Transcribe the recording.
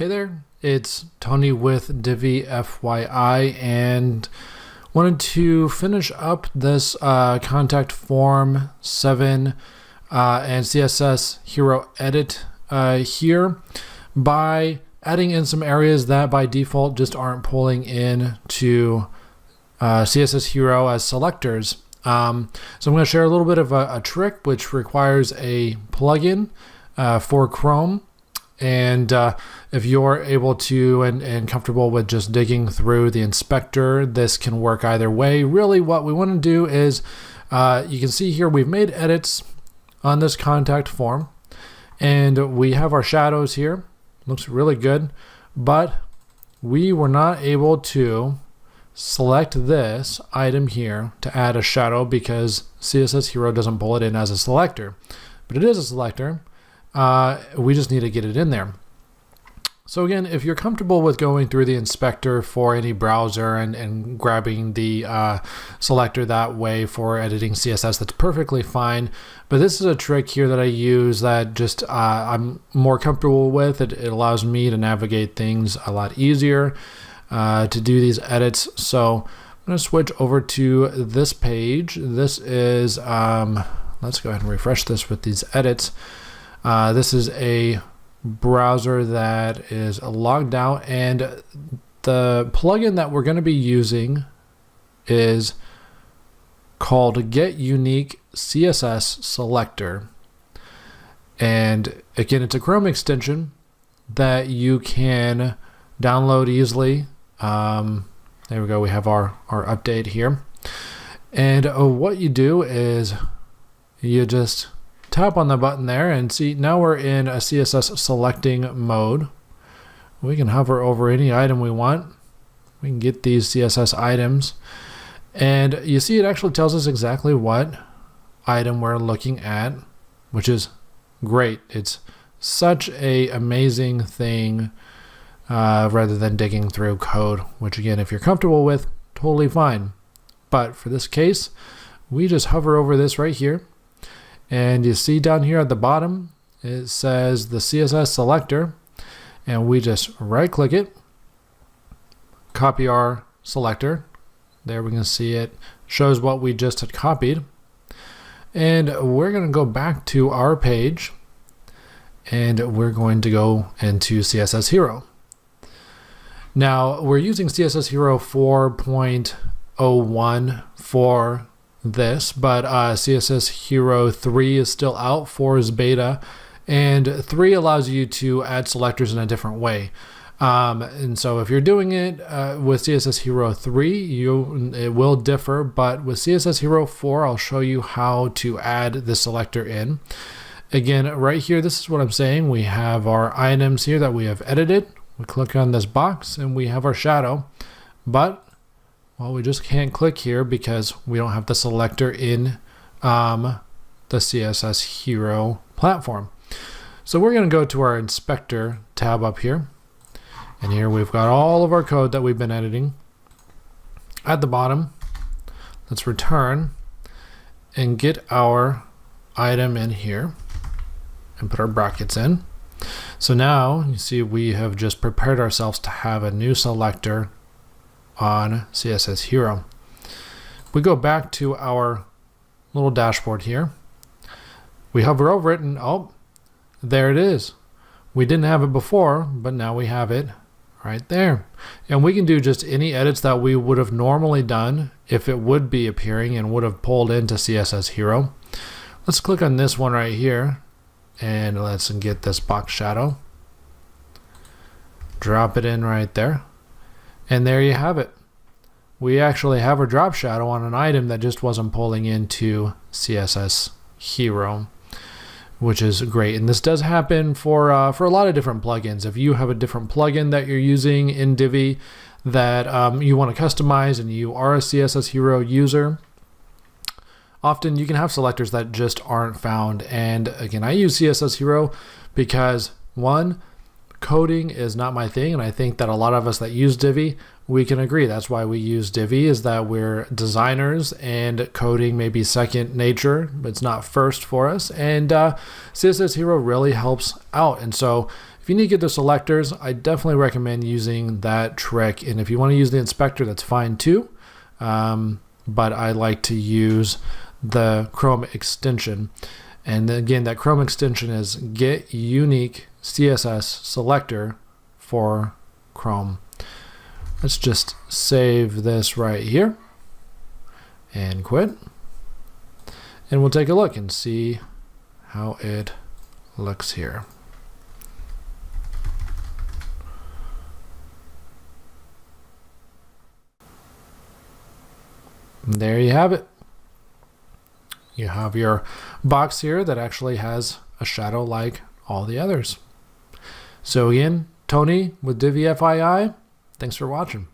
Hey there, it's Tony with divi.fyi and wanted to finish up this contact form 7 and CSS hero edit here by adding in some areas that by default just aren't pulling in to CSS hero as selectors. So I'm going to share a little bit of a trick which requires a plugin for Chrome. And if you're able to and comfortable with just digging through the inspector, this can work either way. Really what we want to do is, you can see here we've made edits on this contact form and we have our shadows here. Looks really good, but we were not able to select this item here to add a shadow because CSS hero doesn't pull it in as a selector, but it is a selector. We just need to get it in there. So again, if you're comfortable with going through the inspector for any browser and grabbing the selector that way for editing CSS, that's perfectly fine. But this is a trick here that I use that just I'm more comfortable with. It allows me to navigate things a lot easier to do these edits. So I'm going to switch over to this page. This is, let's go ahead and refresh this with these edits. This is a browser that is logged out, and the plugin that we're going to be using is called Get Unique CSS Selector. And again, it's a Chrome extension that you can download easily. There we go. We have our update here. And what you do is you just tap on the button there and see now we're in a CSS selecting mode. We can hover over any item we want. We can get these CSS items and you see it actually tells us exactly what item we're looking at, which is great. It's such a amazing thing rather than digging through code, which again, if you're comfortable with, totally fine. But for this case, we just hover over this right here. And you see down here at the bottom, it says the CSS selector, and we just right click it, copy our selector. There we can see it shows what we just had copied. And we're going to go back to our page and we're going to go into CSS Hero. Now we're using CSS Hero 4.01 for this, but CSS Hero 3 is still out, 4 is beta, and 3 allows you to add selectors in a different way. And so if you're doing it with CSS Hero 3, it will differ, but with CSS Hero 4, I'll show you how to add the selector in. Again, right here, this is what I'm saying. We have our items here that we have edited. We click on this box and we have our shadow, but well, we just can't click here because we don't have the selector in the CSS Hero platform. So we're going to go to our inspector tab up here. And here we've got all of our code that we've been editing. At the bottom, let's return and get our item in here and put our brackets in. So now you see we have just prepared ourselves to have a new selector on CSS Hero. We go back to our little dashboard here. We hover over it and oh, there it is. We didn't have it before, but now we have it right there. And we can do just any edits that we would have normally done if it would be appearing and would have pulled into CSS Hero. Let's click on this one right here and let's get this box shadow. Drop it in right there. And there you have it. We actually have a drop shadow on an item that just wasn't pulling into CSS Hero, which is great. And this does happen for a lot of different plugins. If you have a different plugin that you're using in Divi that you want to customize and you are a CSS Hero user, often you can have selectors that just aren't found. And again, I use CSS Hero because one, coding is not my thing, and I think that a lot of us that use Divi, we can agree that's why we use Divi, is that we're designers and coding may be second nature, but it's not first for us. And CSS Hero really helps out. And so if you need to get the selectors, I definitely recommend using that trick. And if you want to use the inspector, that's fine too. But I like to use the Chrome extension. And again, that Chrome extension is get unique CSS selector for Chrome. Let's just save this right here and quit. And we'll take a look and see how it looks here. And there you have it. You have your box here that actually has a shadow like all the others. So again, Tony with divi.fyi. Thanks for watching.